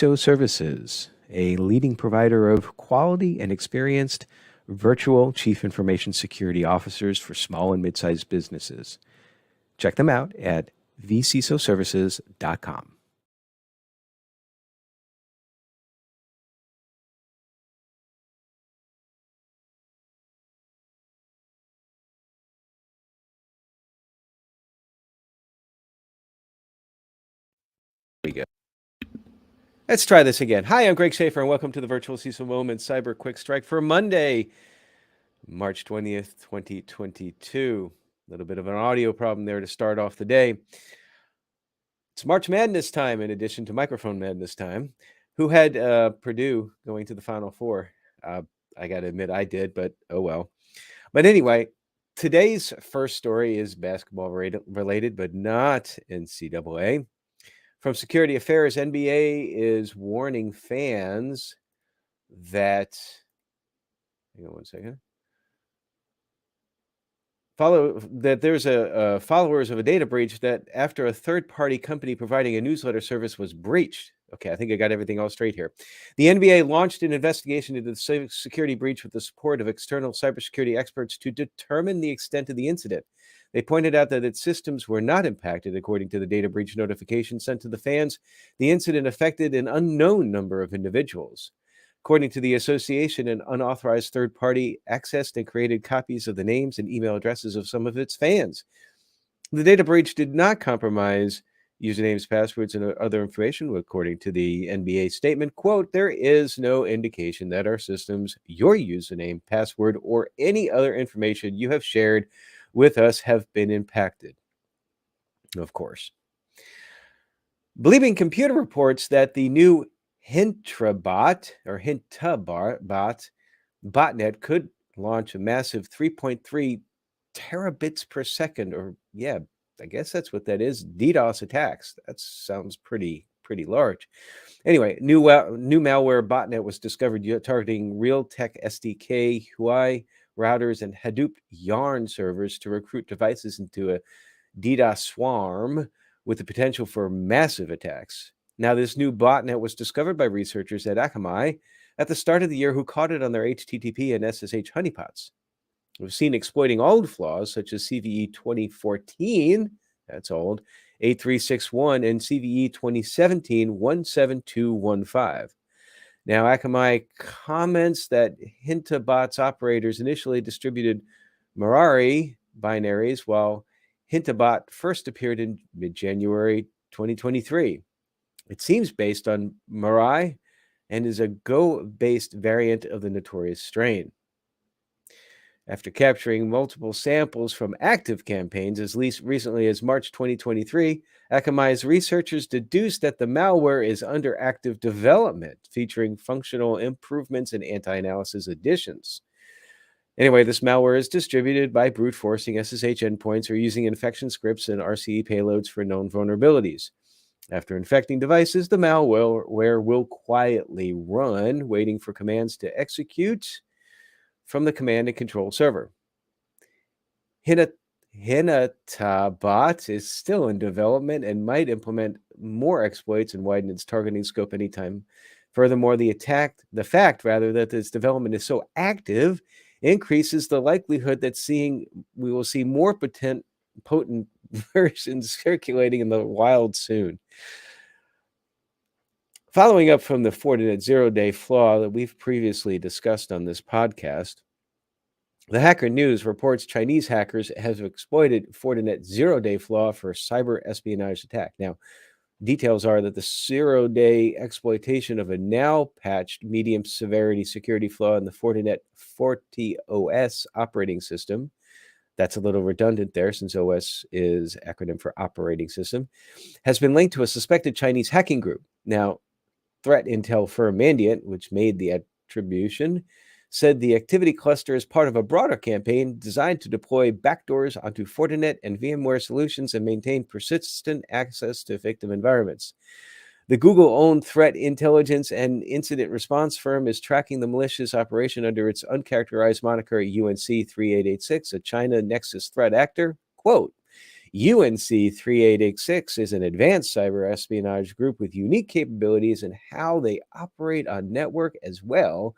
vCISO Services, a leading provider of quality and experienced virtual chief information security officers for small and mid-sized businesses. Check them out at vcisoservices.com. There we go. Let's try this again. Hi, I'm Greg Schaefer, and welcome to the Virtual CISO Moment Cyber Quick Strike for Monday, March 20th, 2022. A little bit of an audio problem there to start off the day. It's March Madness time, in addition to Microphone Madness time. Who had Purdue going to the Final Four? I got to admit I did, but oh well. But anyway, today's first story is basketball related, but not NCAA. From Security Affairs, NBA is warning fans that, hang on one second, there's a followers of a data breach that after a third-party company providing a newsletter service was breached. Okay, I think I got everything all straight here. The NBA launched an investigation into the security breach with the support of external cybersecurity experts to determine the extent of the incident. They pointed out that its systems were not impacted, according to the data breach notification sent to the fans. The incident affected an unknown number of individuals. According to the association, an unauthorized third party accessed and created copies of the names and email addresses of some of its fans. The data breach did not compromise usernames, passwords, and other information. According to the NBA statement, quote, "There is no indication that our systems, your username, password, or any other information you have shared with us have been impacted." Of course. Believing Computer reports that the new Hinatabot botnet could launch a massive 3.3 terabits per second, or yeah, I guess that's what that is, DDoS attacks. That sounds pretty large. Anyway, new malware botnet was discovered targeting Realtek SDK, Huawei routers, and Hadoop Yarn servers to recruit devices into a DDoS swarm with the potential for massive attacks. Now, this new botnet was discovered by researchers at Akamai at the start of the year who caught it on their HTTP and SSH honeypots. We've seen exploiting old flaws such as CVE 2014, that's old, 8361, and CVE 2017 17215. Now, Akamai comments that Hinatabot's operators initially distributed Mirai binaries, while Hinatabot first appeared in mid-January 2023. It seems based on Mirai and is a Go-based variant of the notorious strain. After capturing multiple samples from active campaigns as recently as March 2023, Akamai's researchers deduced that the malware is under active development, featuring functional improvements and anti-analysis additions. Anyway, this malware is distributed by brute forcing SSH endpoints or using infection scripts and RCE payloads for known vulnerabilities. After infecting devices, the malware will quietly run, waiting for commands to execute from the command and control server. Hinatabot is still in development and might implement more exploits and widen its targeting scope anytime. Furthermore, the fact that this development is so active increases the likelihood that we will see more potent versions circulating in the wild soon. Following up from the Fortinet zero-day flaw that we've previously discussed on this podcast, the Hacker News reports Chinese hackers have exploited Fortinet zero-day flaw for cyber espionage attack. Now, details are that the zero-day exploitation of a now-patched medium-severity security flaw in the Fortinet FortiOS operating system, that's a little redundant there since OS is acronym for operating system, has been linked to a suspected Chinese hacking group. Now, threat intel firm Mandiant, which made the attribution, said the activity cluster is part of a broader campaign designed to deploy backdoors onto Fortinet and VMware solutions and maintain persistent access to victim environments. The Google-owned threat intelligence and incident response firm is tracking the malicious operation under its uncharacterized moniker UNC 3886, a China Nexus threat actor. Quote, UNC 3886 is an advanced cyber espionage group with unique capabilities in how they operate on network as well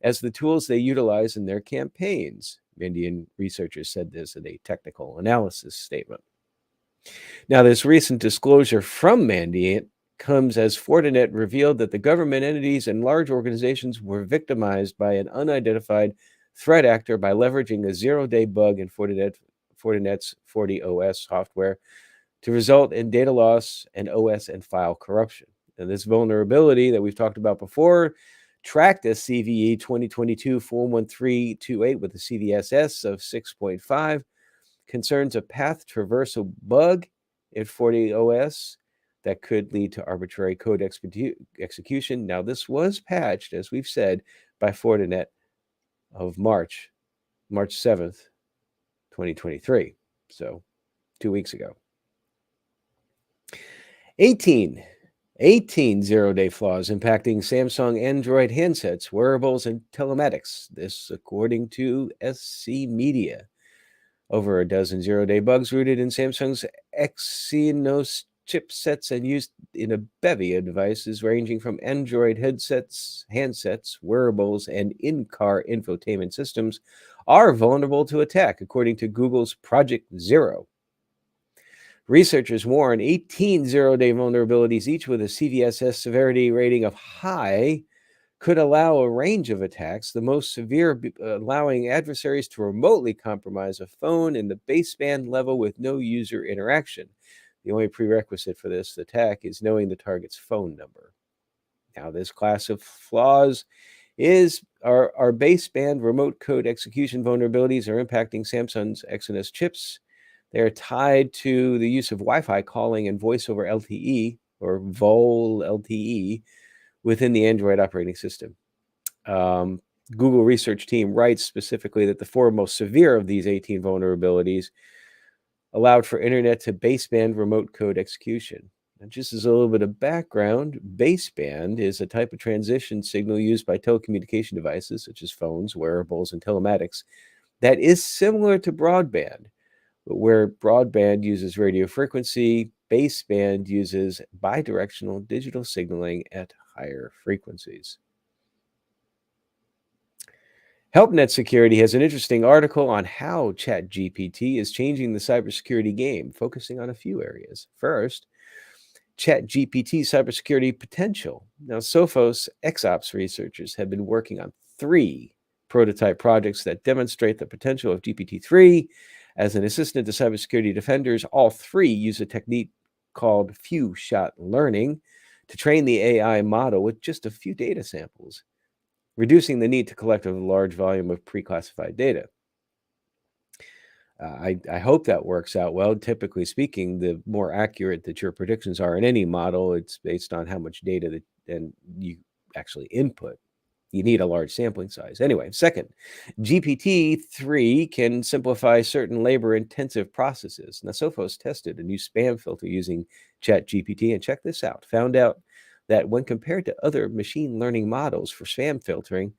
as the tools they utilize in their campaigns. Indian researchers said this in a technical analysis statement. Now, this recent disclosure from Mandiant comes as Fortinet revealed that the government entities and large organizations were victimized by an unidentified threat actor by leveraging a zero-day bug in Fortinet's FortiOS software to result in data loss and OS and file corruption. And this vulnerability that we've talked about before tracked a CVE 2022-41328 with a CVSS of 6.5, concerns a path traversal bug in FortiOS that could lead to arbitrary code execution. Now, this was patched, as we've said, by Fortinet of March 7th, 2023. So 2 weeks ago. 18 zero-day flaws impacting Samsung Android handsets, wearables, and telematics. This according to SC Media. Over a dozen zero-day bugs rooted in Samsung's Exynos chipsets and used in a bevy of devices ranging from Android headsets, handsets, wearables, and in-car infotainment systems are vulnerable to attack, according to Google's Project Zero. Researchers warn 18 zero-day vulnerabilities, each with a CVSS severity rating of high, could allow a range of attacks, the most severe allowing adversaries to remotely compromise a phone in the baseband level with no user interaction. The only prerequisite for this attack is knowing the target's phone number. Now, this class of flaws are baseband remote code execution vulnerabilities are impacting Samsung's Exynos chips. They are tied to the use of Wi-Fi calling and voice over LTE or VoL LTE within the Android operating system. Google research team writes specifically that the four most severe of these 18 vulnerabilities allowed for internet to baseband remote code execution. And just as a little bit of background, baseband is a type of transition signal used by telecommunication devices such as phones, wearables, and telematics that is similar to broadband, but where broadband uses radio frequency, baseband uses bidirectional digital signaling at higher frequencies. HelpNet Security has an interesting article on how ChatGPT is changing the cybersecurity game, focusing on a few areas. First, ChatGPT cybersecurity potential. Now, Sophos XOps researchers have been working on 3 prototype projects that demonstrate the potential of GPT-3 as an assistant to cybersecurity defenders. All 3 use a technique called few-shot learning to train the AI model with just a few data samples, reducing the need to collect a large volume of pre-classified data. I hope that works out well. Typically speaking, the more accurate that your predictions are in any model, it's based on how much data that you actually input. You need a large sampling size. Anyway, second, GPT-3 can simplify certain labor-intensive processes. Now, Sophos tested a new spam filter using ChatGPT, and check this out. Found out that when compared to other machine learning models for spam filtering,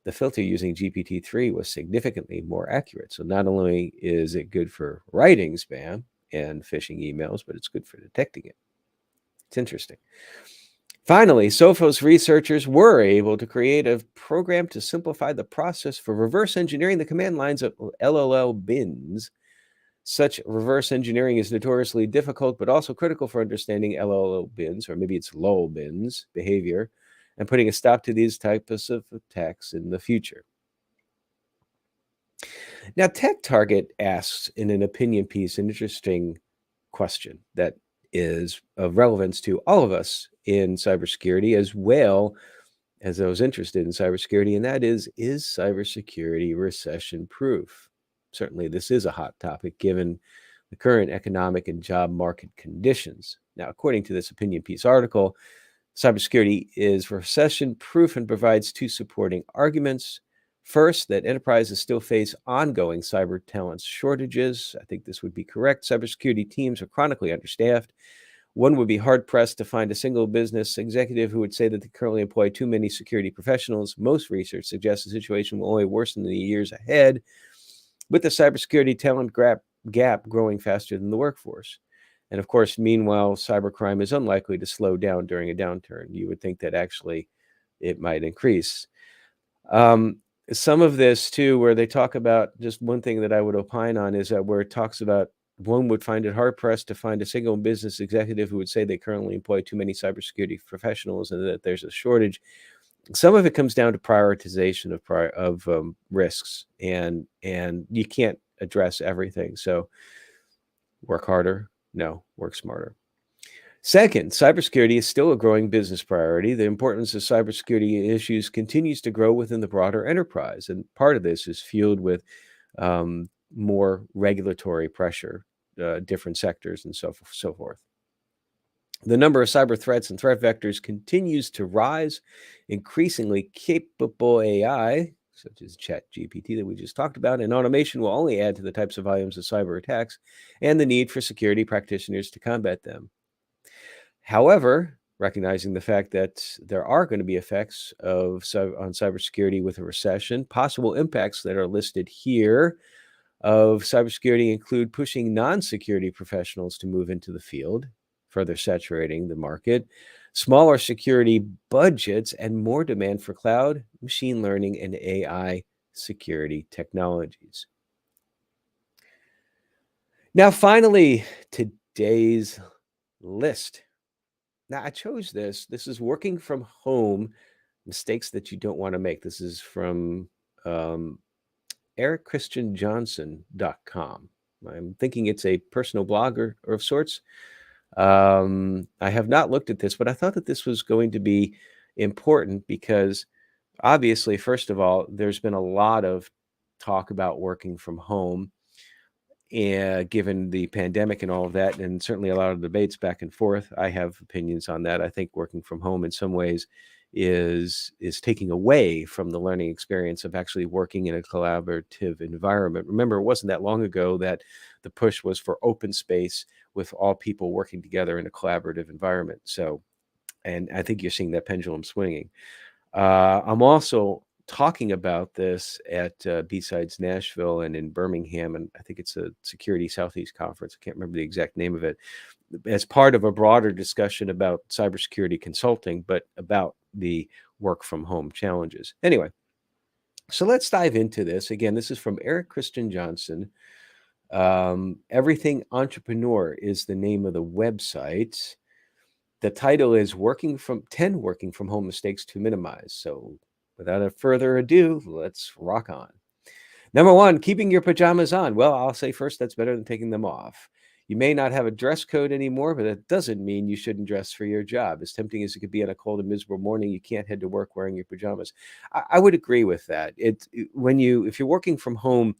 the filter using GPT-3 was significantly more accurate. So not only is it good for writing spam and phishing emails, but it's good for detecting it. It's interesting. Finally, Sophos researchers were able to create a program to simplify the process for reverse engineering the command lines of LLL bins. Such reverse engineering is notoriously difficult, but also critical for understanding LLL bins, or maybe it's LOL bins, behavior, and putting a stop to these types of attacks in the future. Now, TechTarget asks in an opinion piece an interesting question that is of relevance to all of us in cybersecurity, as well as those interested in cybersecurity, and that is cybersecurity recession-proof? Certainly, this is a hot topic given the current economic and job market conditions. Now, according to this opinion piece article, cybersecurity is recession-proof and provides 2 supporting arguments. First, that enterprises still face ongoing cyber talent shortages. I think this would be correct. Cybersecurity teams are chronically understaffed. One would be hard-pressed to find a single business executive who would say that they currently employ too many security professionals. Most research suggests the situation will only worsen in the years ahead. With the cybersecurity talent gap growing faster than the workforce. And of course, meanwhile, cybercrime is unlikely to slow down during a downturn. You would think that actually it might increase. Um, some of this too, where they talk about, just one thing that I would opine on is that where it talks about one would find it hard pressed to find a single business executive who would say they currently employ too many cybersecurity professionals and that there's a shortage. Some of it comes down to prioritization of risks, and you can't address everything. So work harder, no, work smarter. Second, cybersecurity is still a growing business priority. The importance of cybersecurity issues continues to grow within the broader enterprise, and part of this is fueled with more regulatory pressure, different sectors, and so forth. The number of cyber threats and threat vectors continues to rise. Increasingly capable AI, such as ChatGPT that we just talked about, and automation will only add to the types of volumes of cyber attacks and the need for security practitioners to combat them. However, recognizing the fact that there are going to be effects on cybersecurity with a recession, possible impacts that are listed here of cybersecurity include pushing non-security professionals to move into the field, further saturating the market, smaller security budgets, and more demand for cloud, machine learning, and AI security technologies. Now, finally, today's list. Now, I chose this. This is working from home, mistakes that you don't want to make. This is from ericchristianjohnson.com. I'm thinking it's a personal blog or of sorts. I have not looked at this, but I thought that this was going to be important because obviously, first of all, there's been a lot of talk about working from home, and given the pandemic and all of that, and certainly a lot of debates back and forth. I have opinions on that. I think working from home in some ways is taking away from the learning experience of actually working in a collaborative environment. Remember, it wasn't that long ago that the push was for open space with all people working together in a collaborative environment. So, and I think you're seeing that pendulum swinging. I'm also talking about this at B-Sides Nashville and in Birmingham, and I think it's a Security Southeast conference. I can't remember the exact name of it, as part of a broader discussion about cybersecurity consulting, but about the work from home challenges. Anyway, so let's dive into this. Again, this is from Eric Christian Johnson. Everything Entrepreneur is the name of the website. The title is 10 working from home mistakes to minimize. So without a further ado, let's rock on. Number one, keeping your pajamas on. Well, I'll say first, that's better than taking them off. You may not have a dress code anymore, but that doesn't mean you shouldn't dress for your job. As tempting as it could be on a cold and miserable morning, you can't head to work wearing your pajamas. I would agree with that. If you're working from home,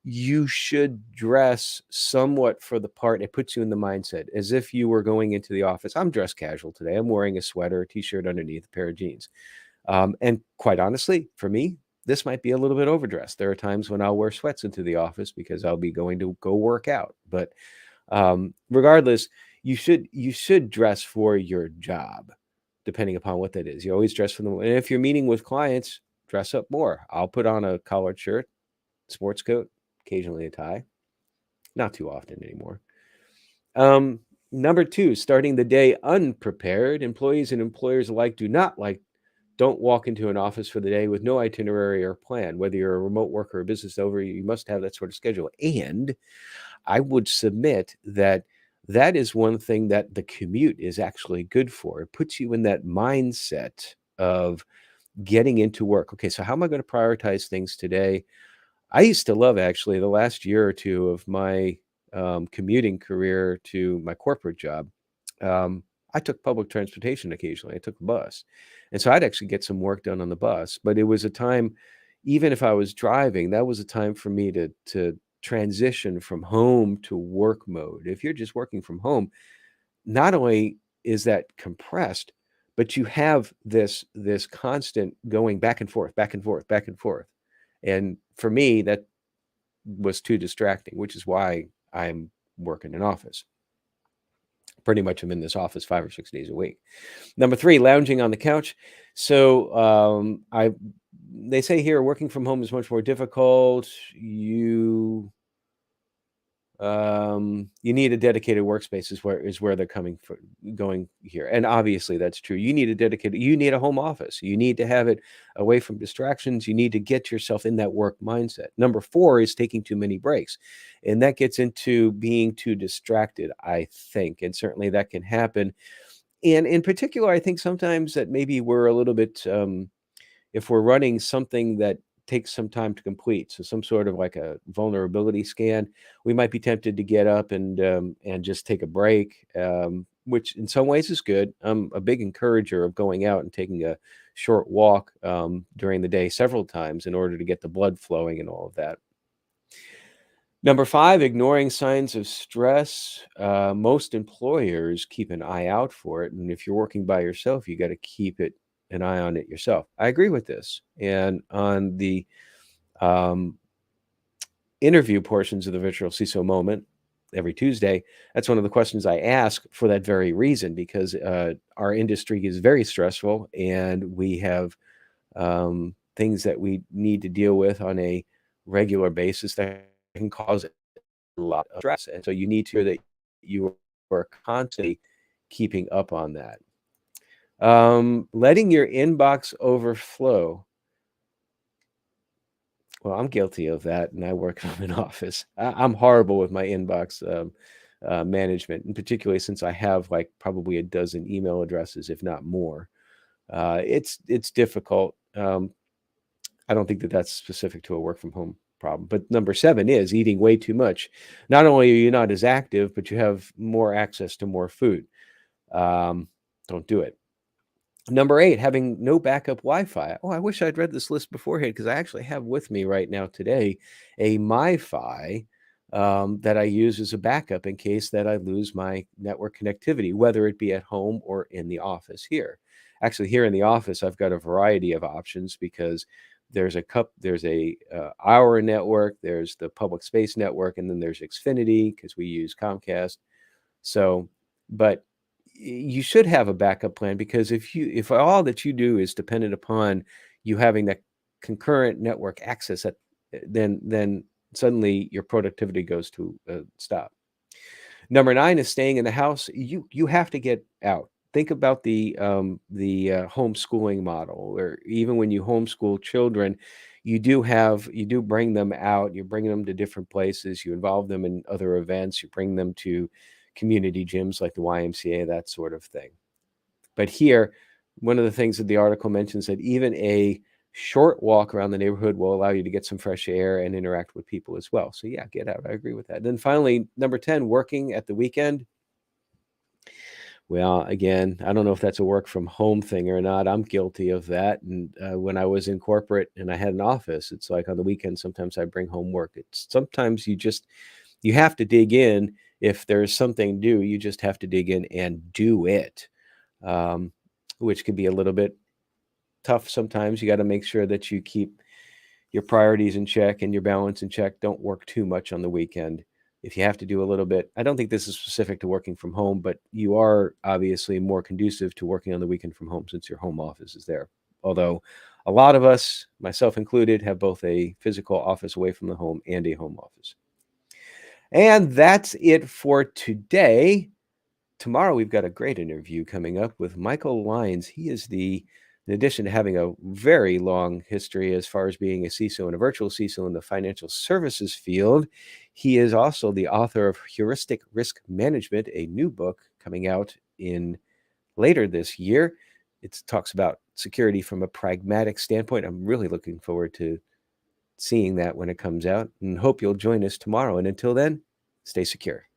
you should dress somewhat for the part. It puts you in the mindset as if you were going into the office. I'm dressed casual today. I'm wearing a sweater, a t-shirt underneath, a pair of jeans. And quite honestly, for me, this might be a little bit overdressed. There are times when I'll wear sweats into the office because I'll be going to go work out. But regardless, you should dress for your job, depending upon what that is. You always dress for them. And if you're meeting with clients, dress up more. I'll put on a collared shirt, sports coat, occasionally a tie, not too often anymore. Number two, starting the day unprepared. Employees and employers alike don't walk into an office for the day with no itinerary or plan. Whether you're a remote worker or a business owner, you must have that sort of schedule. And I would submit that that is one thing that the commute is actually good for. It puts you in that mindset of getting into work. Okay, so how am I going to prioritize things today? I used to love, actually, the last year or two of my commuting career to my corporate job. I took public transportation occasionally. I took the bus. And so I'd actually get some work done on the bus. But it was a time, even if I was driving, that was a time for me to transition from home to work mode. If you're just working from home, not only is that compressed, but you have this constant going back and forth, back and forth, back and forth. And for me, that was too distracting, which is why I'm working in office. Pretty much I'm in this office 5 or 6 days a week. Number three, lounging on the couch. So they say here working from home is much more difficult. You need a dedicated workspace is where they're going here, and obviously that's true. You need a home office. You need to have it away from distractions. You need to get yourself in that work mindset. Number 4 is taking too many breaks, and that gets into being too distracted, I think, and certainly that can happen. And in particular, I think sometimes that maybe we're a little bit, if we're running something that takes some time to complete, so some sort of like a vulnerability scan, we might be tempted to get up and just take a break, which in some ways is good. I'm a big encourager of going out and taking a short walk during the day several times in order to get the blood flowing and all of that. Number 5, ignoring signs of stress. Most employers keep an eye out for it, and if you're working by yourself, you gotta keep an eye on it yourself. I agree with this, and on the, um, interview portions of the Virtual CISO Moment every Tuesday, that's one of the questions I ask for that very reason because, our industry is very stressful, and we have, things that we need to deal with on a regular basis that can cause a lot of stress, and so you need to that you are constantly keeping up on that. Letting your inbox overflow. Well, I'm guilty of that, and I work from an office. I'm horrible with my inbox, management, and particularly since I have, like, probably a dozen email addresses, if not more. It's difficult. I don't think that that's specific to a work from home problem. But number 7 is eating way too much. Not only are you not as active, but you have more access to more food. Um, don't do it. Number 8, having no backup Wi-Fi. Oh, I wish I'd read this list beforehand because I actually have with me right now today a MiFi that I use as a backup in case that I lose my network connectivity, whether it be at home or in the office here. Actually, here in the office, I've got a variety of options because there's a our network, there's the public space network, and then there's Xfinity because we use Comcast. So, but you should have a backup plan because if all that you do is dependent upon you having that concurrent network access, then suddenly your productivity goes to a stop. Number 9 is staying in the house. You have to get out. Think about the homeschooling model, or even when you homeschool children, you do bring them out, you bring them to different places, you involve them in other events, you bring them to community gyms like the YMCA, that sort of thing. But here, one of the things that the article mentions that even a short walk around the neighborhood will allow you to get some fresh air and interact with people as well. So yeah, get out. I agree with that. Then finally, number 10, working at the weekend. Well, again, I don't know if that's a work from home thing or not. I'm guilty of that. And when I was in corporate and I had an office, it's like on the weekend, sometimes I bring home work. It's sometimes you have to dig in. If there's something new, you just have to dig in and do it, um, which can be a little bit tough sometimes. You got to make sure that you keep your priorities in check and your balance in check. Don't work too much on the weekend. If you have to do a little bit, I don't think this is specific to working from home, but you are obviously more conducive to working on the weekend from home since your home office is there. Although a lot of us, myself included, have both a physical office away from the home and a home office. And that's it for today. Tomorrow, we've got a great interview coming up with Michael Lyons. He is in addition to having a very long history as far as being a CISO and a virtual CISO in the financial services field, he is also the author of Heuristic Risk Management, a new book coming out in later this year. It talks about security from a pragmatic standpoint. I'm really looking forward to seeing that when it comes out and hope you'll join us tomorrow. And until then, stay secure.